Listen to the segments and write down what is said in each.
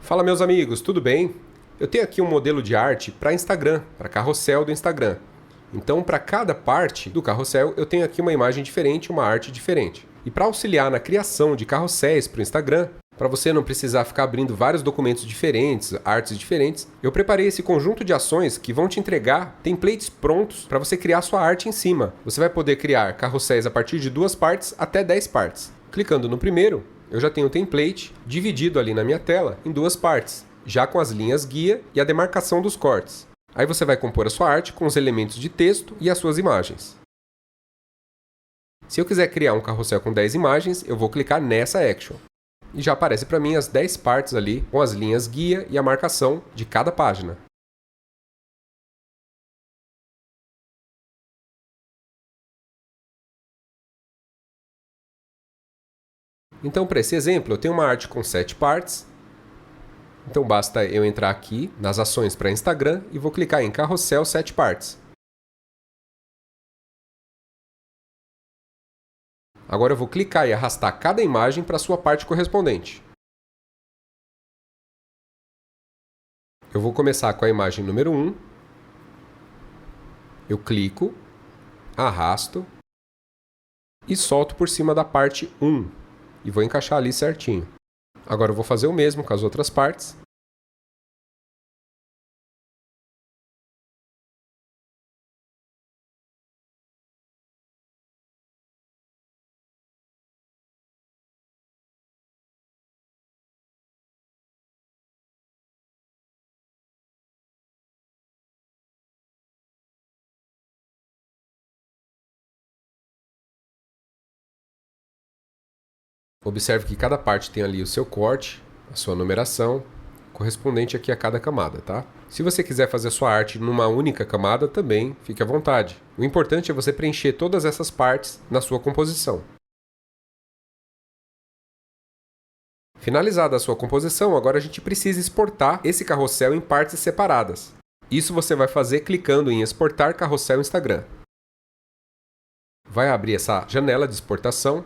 Fala, meus amigos, tudo bem? Eu tenho aqui um modelo de arte para Instagram, para carrossel do Instagram. Então, para cada parte do carrossel, eu tenho aqui uma imagem diferente, uma arte diferente. E para auxiliar na criação de carrosséis para o Instagram, para você não precisar ficar abrindo vários documentos diferentes, artes diferentes, eu preparei esse conjunto de ações que vão te entregar templates prontos para você criar sua arte em cima. Você vai poder criar carrosséis a partir de 2 partes até 10 partes. Clicando no primeiro, eu já tenho o template dividido ali na minha tela em 2 partes, já com as linhas guia e a demarcação dos cortes. Aí você vai compor a sua arte com os elementos de texto e as suas imagens. Se eu quiser criar um carrossel com 10 imagens, eu vou clicar nessa action. E já aparece para mim as 10 partes ali com as linhas guia e a marcação de cada página. Então, para esse exemplo, eu tenho uma arte com 7 partes. Então basta eu entrar aqui nas ações para Instagram e vou clicar em carrossel 7 partes. Agora eu vou clicar e arrastar cada imagem para a sua parte correspondente. Eu vou começar com a imagem número 1. Eu clico, arrasto e solto por cima da parte 1. E vou encaixar ali certinho. Agora eu vou fazer o mesmo com as outras partes. Observe que cada parte tem ali o seu corte, a sua numeração, correspondente aqui a cada camada, tá? Se você quiser fazer a sua arte numa única camada, também fique à vontade. O importante é você preencher todas essas partes na sua composição. Finalizada a sua composição, agora a gente precisa exportar esse carrossel em partes separadas. Isso você vai fazer clicando em Exportar Carrossel Instagram. Vai abrir essa janela de exportação.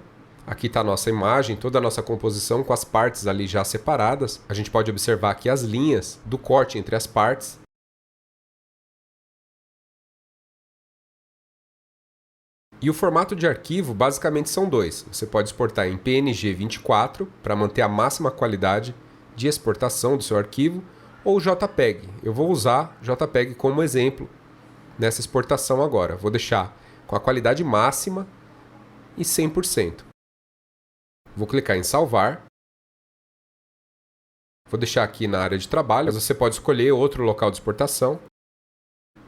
Aqui está a nossa imagem, toda a nossa composição com as partes ali já separadas. A gente pode observar aqui as linhas do corte entre as partes. E o formato de arquivo basicamente são 2. Você pode exportar em PNG 24 para manter a máxima qualidade de exportação do seu arquivo, ou JPEG. Eu vou usar JPEG como exemplo nessa exportação agora. Vou deixar com a qualidade máxima e 100%. Vou clicar em salvar. Vou deixar aqui na área de trabalho, mas você pode escolher outro local de exportação.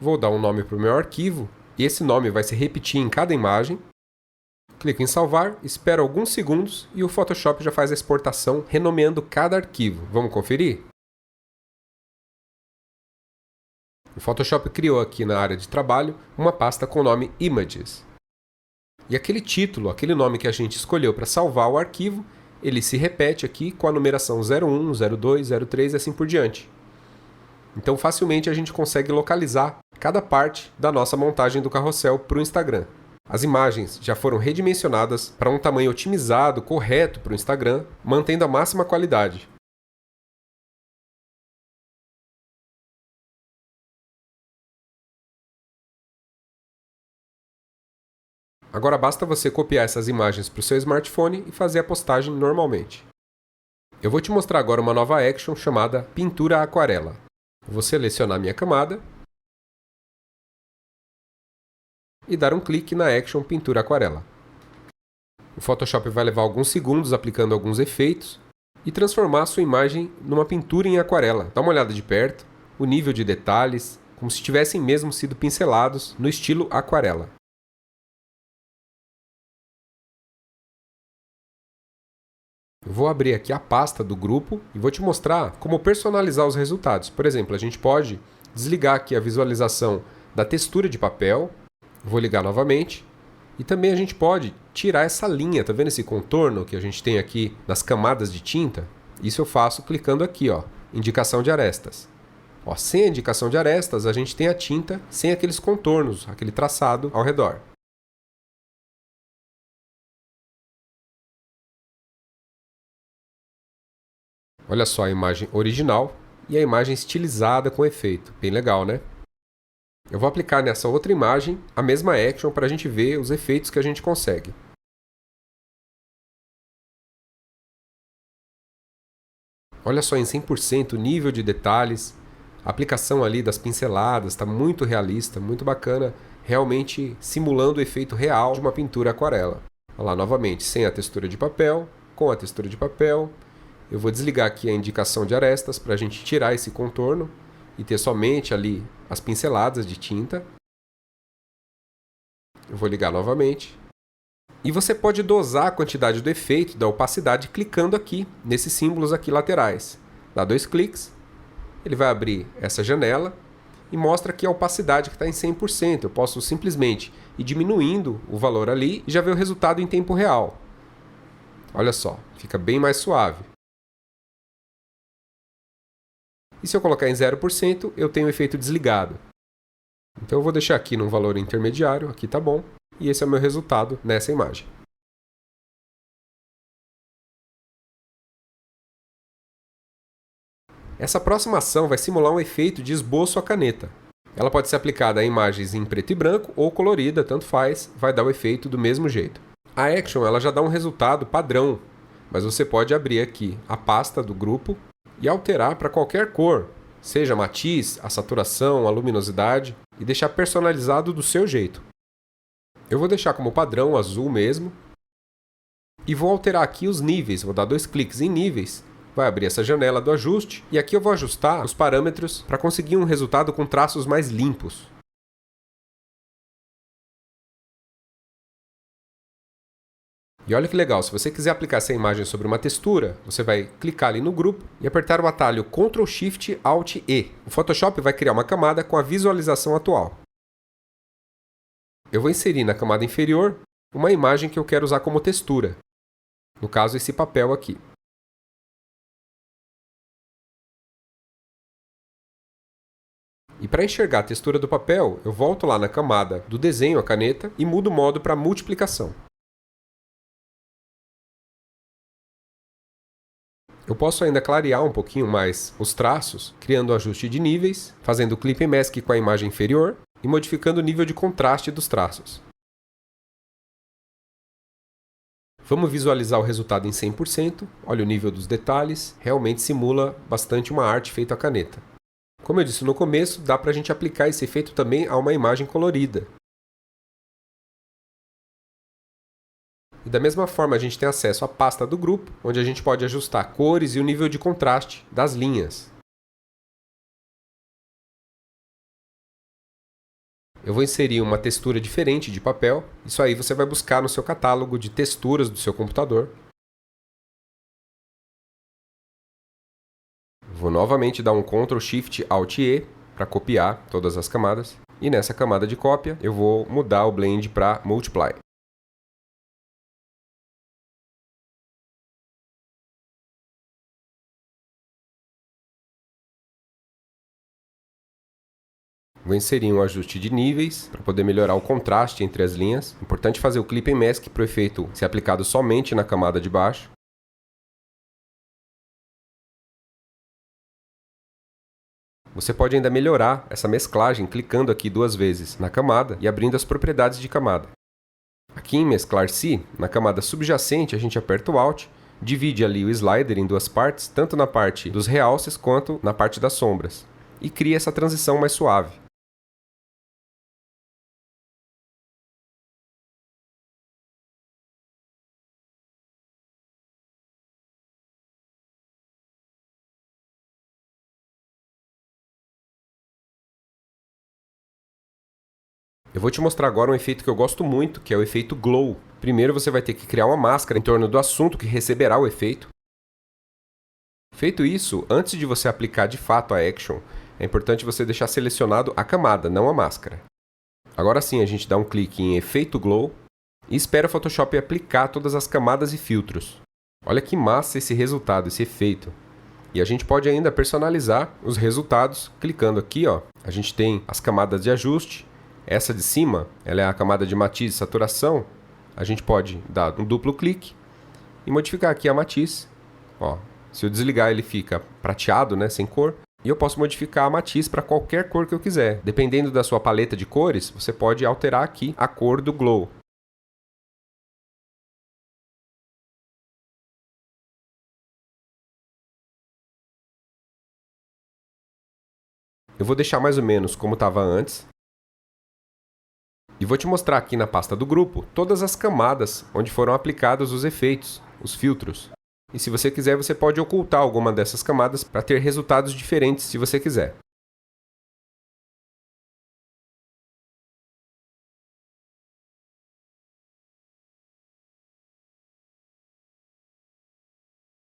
Vou dar um nome para o meu arquivo, e esse nome vai se repetir em cada imagem. Clico em salvar, espero alguns segundos e o Photoshop já faz a exportação renomeando cada arquivo. Vamos conferir? O Photoshop criou aqui na área de trabalho uma pasta com o nome Images. E aquele título, aquele nome que a gente escolheu para salvar o arquivo, ele se repete aqui com a numeração 01, 02, 03 e assim por diante. Então facilmente a gente consegue localizar cada parte da nossa montagem do carrossel para o Instagram. As imagens já foram redimensionadas para um tamanho otimizado, correto para o Instagram, mantendo a máxima qualidade. Agora basta você copiar essas imagens para o seu smartphone e fazer a postagem normalmente. Eu vou te mostrar agora uma nova action chamada Pintura Aquarela. Eu vou selecionar minha camada e dar um clique na action Pintura Aquarela. O Photoshop vai levar alguns segundos aplicando alguns efeitos e transformar a sua imagem numa pintura em aquarela. Dá uma olhada de perto, o nível de detalhes, como se tivessem mesmo sido pincelados no estilo aquarela. Eu vou abrir aqui a pasta do grupo e vou te mostrar como personalizar os resultados. Por exemplo, a gente pode desligar aqui a visualização da textura de papel. Vou ligar novamente. E também a gente pode tirar essa linha, tá vendo esse contorno que a gente tem aqui nas camadas de tinta? Isso eu faço clicando aqui, ó, indicação de arestas. Ó, sem a indicação de arestas, a gente tem a tinta sem aqueles contornos, aquele traçado ao redor. Olha só a imagem original e a imagem estilizada com efeito. Bem legal, né? Eu vou aplicar nessa outra imagem a mesma action para a gente ver os efeitos que a gente consegue. Olha só em 100% o nível de detalhes, a aplicação ali das pinceladas está muito realista, muito bacana, realmente simulando o efeito real de uma pintura aquarela. Olha lá, novamente, sem a textura de papel, com a textura de papel. Eu vou desligar aqui a indicação de arestas para a gente tirar esse contorno e ter somente ali as pinceladas de tinta. Eu vou ligar novamente. E você pode dosar a quantidade do efeito da opacidade clicando aqui, nesses símbolos aqui laterais. Dá 2 cliques, ele vai abrir essa janela e mostra aqui a opacidade que está em 100%. Eu posso simplesmente ir diminuindo o valor ali e já ver o resultado em tempo real. Olha só, fica bem mais suave. E se eu colocar em 0%, eu tenho o efeito desligado. Então eu vou deixar aqui num valor intermediário, aqui tá bom. E esse é o meu resultado nessa imagem. Essa próxima ação vai simular um efeito de esboço à caneta. Ela pode ser aplicada a imagens em preto e branco ou colorida, tanto faz, vai dar o efeito do mesmo jeito. A Action ela já dá um resultado padrão, mas você pode abrir aqui a pasta do grupo e alterar para qualquer cor, seja matiz, a saturação, a luminosidade, e deixar personalizado do seu jeito. Eu vou deixar como padrão azul mesmo. E vou alterar aqui os níveis. Vou dar 2 cliques em níveis. Vai abrir essa janela do ajuste. E aqui eu vou ajustar os parâmetros para conseguir um resultado com traços mais limpos. E olha que legal, se você quiser aplicar essa imagem sobre uma textura, você vai clicar ali no grupo e apertar o atalho Ctrl Shift Alt E. O Photoshop vai criar uma camada com a visualização atual. Eu vou inserir na camada inferior uma imagem que eu quero usar como textura. No caso, esse papel aqui. E para enxergar a textura do papel, eu volto lá na camada do desenho, a caneta, e mudo o modo para multiplicação. Eu posso ainda clarear um pouquinho mais os traços, criando um ajuste de níveis, fazendo Clip and Mask com a imagem inferior, e modificando o nível de contraste dos traços. Vamos visualizar o resultado em 100%. Olha o nível dos detalhes. Realmente simula bastante uma arte feita à caneta. Como eu disse no começo, dá para a gente aplicar esse efeito também a uma imagem colorida. E da mesma forma, a gente tem acesso à pasta do grupo, onde a gente pode ajustar cores e o nível de contraste das linhas. Eu vou inserir uma textura diferente de papel. Isso aí você vai buscar no seu catálogo de texturas do seu computador. Vou novamente dar um Ctrl Shift Alt E para copiar todas as camadas. E nessa camada de cópia, eu vou mudar o Blend para Multiply. Vou inserir um ajuste de níveis para poder melhorar o contraste entre as linhas. Importante fazer o Clip and Mask para o efeito ser aplicado somente na camada de baixo. Você pode ainda melhorar essa mesclagem clicando aqui 2 vezes na camada e abrindo as propriedades de camada. Aqui em Mesclar-se, na camada subjacente, a gente aperta o Alt, divide ali o slider em 2 partes, tanto na parte dos realces quanto na parte das sombras, e cria essa transição mais suave. Eu vou te mostrar agora um efeito que eu gosto muito, que é o efeito Glow. Primeiro você vai ter que criar uma máscara em torno do assunto que receberá o efeito. Feito isso, antes de você aplicar de fato a Action, é importante você deixar selecionado a camada, não a máscara. Agora sim, a gente dá um clique em Efeito Glow e espera o Photoshop aplicar todas as camadas e filtros. Olha que massa esse resultado, esse efeito. E a gente pode ainda personalizar os resultados clicando aqui, ó. A gente tem as camadas de ajuste. Essa de cima, ela é a camada de matiz e saturação. A gente pode dar um duplo clique e modificar aqui a matiz. Ó, Se eu desligar, ele fica prateado, né, sem cor. E eu posso modificar a matiz para qualquer cor que eu quiser. Dependendo da sua paleta de cores, você pode alterar aqui a cor do glow. Eu vou deixar mais ou menos como estava antes. E vou te mostrar aqui na pasta do grupo todas as camadas onde foram aplicados os efeitos, os filtros. E se você quiser, você pode ocultar alguma dessas camadas para ter resultados diferentes se você quiser.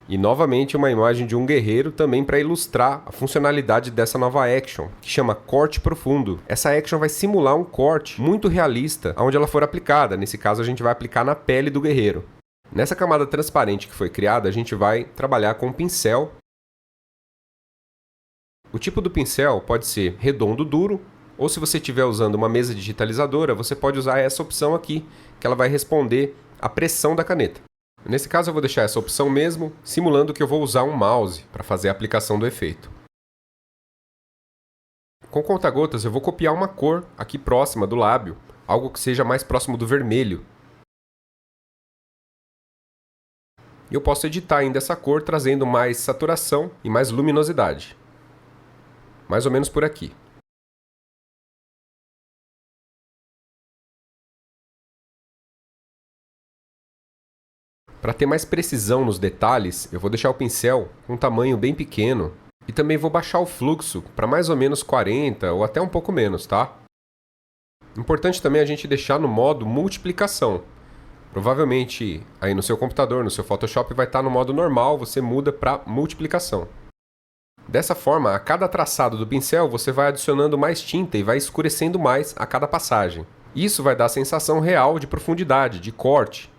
E novamente uma imagem de um guerreiro também para ilustrar a funcionalidade dessa nova action, que chama Corte Profundo. Essa action vai simular um corte muito realista onde ela for aplicada. Nesse caso a gente vai aplicar na pele do guerreiro. Nessa camada transparente que foi criada, a gente vai trabalhar com um pincel. O tipo do pincel pode ser redondo duro, ou se você estiver usando uma mesa digitalizadora, você pode usar essa opção aqui, que ela vai responder à pressão da caneta. Nesse caso eu vou deixar essa opção mesmo, simulando que eu vou usar um mouse para fazer a aplicação do efeito. Com conta-gotas eu vou copiar uma cor aqui próxima do lábio, algo que seja mais próximo do vermelho. E eu posso editar ainda essa cor trazendo mais saturação e mais luminosidade. Mais ou menos por aqui. Para ter mais precisão nos detalhes, eu vou deixar o pincel com um tamanho bem pequeno e também vou baixar o fluxo para mais ou menos 40 ou até um pouco menos, tá? Importante também a gente deixar no modo multiplicação. Provavelmente aí no seu computador, no seu Photoshop vai estar no modo normal, você muda para multiplicação. Dessa forma, a cada traçado do pincel você vai adicionando mais tinta e vai escurecendo mais a cada passagem. Isso vai dar a sensação real de profundidade, de corte.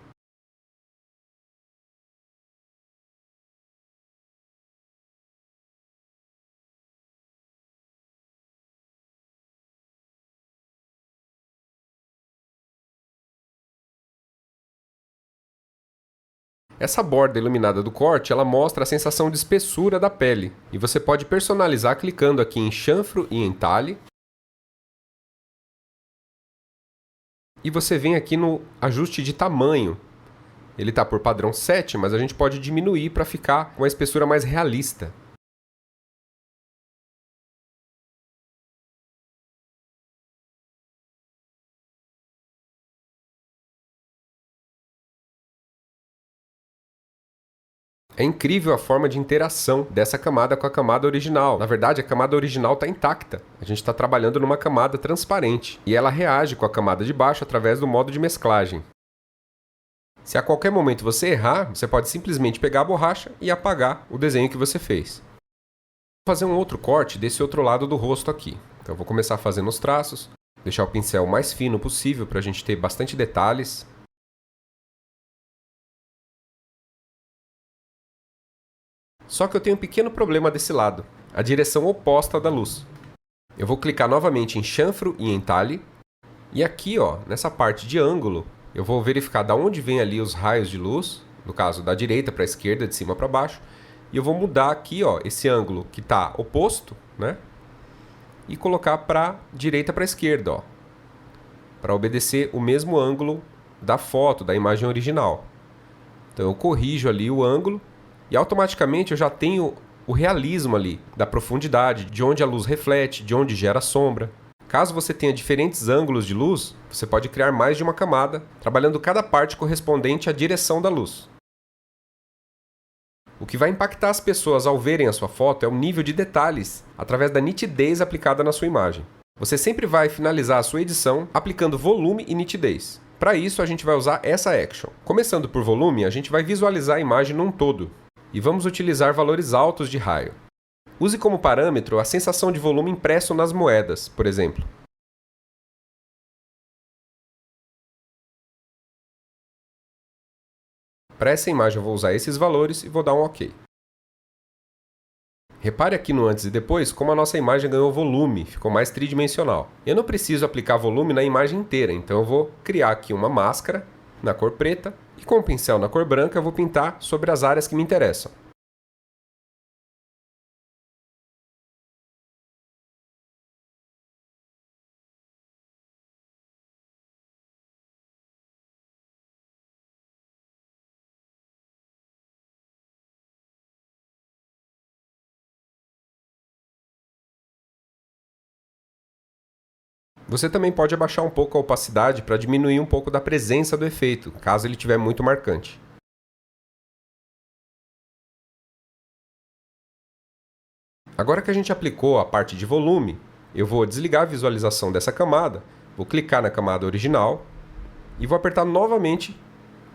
Essa borda iluminada do corte, ela mostra a sensação de espessura da pele. E você pode personalizar clicando aqui em chanfro e entalhe. E você vem aqui no ajuste de tamanho. Ele está por padrão 7, mas a gente pode diminuir para ficar com uma espessura mais realista. É incrível a forma de interação dessa camada com a camada original. Na verdade, a camada original está intacta. A gente está trabalhando numa camada transparente. E ela reage com a camada de baixo através do modo de mesclagem. Se a qualquer momento você errar, você pode simplesmente pegar a borracha e apagar o desenho que você fez. Vou fazer um outro corte desse outro lado do rosto aqui. Então eu vou começar fazendo os traços, deixar o pincel o mais fino possível para a gente ter bastante detalhes. Só que eu tenho um pequeno problema desse lado, a direção oposta da luz. Eu vou clicar novamente em chanfro e entalhe. E aqui, ó, nessa parte de ângulo, eu vou verificar de onde vem ali os raios de luz, no caso da direita para a esquerda, de cima para baixo. E eu vou mudar aqui, ó, esse ângulo que está oposto, né? E colocar para direita para a esquerda, ó, para obedecer o mesmo ângulo da foto, da imagem original. Então eu corrijo ali o ângulo. E automaticamente eu já tenho o realismo ali, da profundidade, de onde a luz reflete, de onde gera sombra. Caso você tenha diferentes ângulos de luz, você pode criar mais de uma camada, trabalhando cada parte correspondente à direção da luz. O que vai impactar as pessoas ao verem a sua foto é o nível de detalhes, através da nitidez aplicada na sua imagem. Você sempre vai finalizar a sua edição aplicando volume e nitidez. Para isso, a gente vai usar essa action. Começando por volume, a gente vai visualizar a imagem num todo. E vamos utilizar valores altos de raio. Use como parâmetro a sensação de volume impresso nas moedas, por exemplo. Para essa imagem eu vou usar esses valores e vou dar um OK. Repare aqui no antes e depois como a nossa imagem ganhou volume, ficou mais tridimensional. Eu não preciso aplicar volume na imagem inteira, então eu vou criar aqui uma máscara na cor preta e com o pincel na cor branca eu vou pintar sobre as áreas que me interessam. Você também pode abaixar um pouco a opacidade para diminuir um pouco da presença do efeito, caso ele estiver muito marcante. Agora que a gente aplicou a parte de volume, eu vou desligar a visualização dessa camada, vou clicar na camada original e vou apertar novamente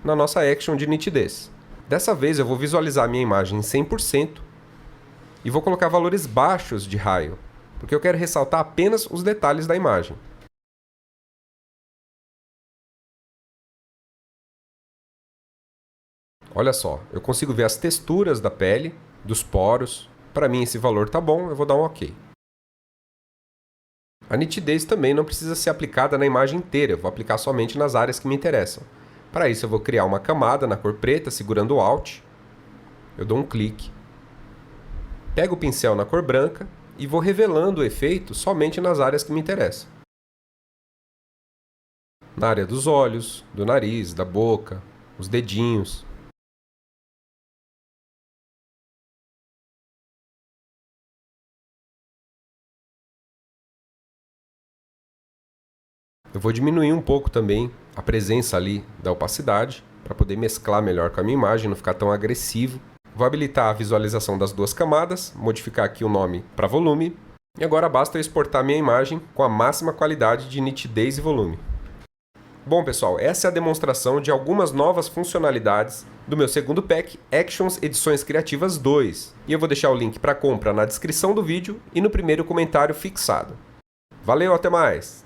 na nossa action de nitidez. Dessa vez eu vou visualizar a minha imagem em 100% e vou colocar valores baixos de raio, porque eu quero ressaltar apenas os detalhes da imagem. Olha só, eu consigo ver as texturas da pele, dos poros. Para mim esse valor está bom, eu vou dar um OK. A nitidez também não precisa ser aplicada na imagem inteira, eu vou aplicar somente nas áreas que me interessam. Para isso eu vou criar uma camada na cor preta segurando o Alt, eu dou um clique, pego o pincel na cor branca e vou revelando o efeito somente nas áreas que me interessam. Na área dos olhos, do nariz, da boca, os dedinhos. Eu vou diminuir um pouco também a presença ali da opacidade, para poder mesclar melhor com a minha imagem, não ficar tão agressivo. Vou habilitar a visualização das duas camadas, modificar aqui o nome para volume, e agora basta eu exportar minha imagem com a máxima qualidade de nitidez e volume. Bom pessoal, essa é a demonstração de algumas novas funcionalidades do meu segundo pack Actions Edições Criativas 2, e eu vou deixar o link para compra na descrição do vídeo e no primeiro comentário fixado. Valeu, até mais!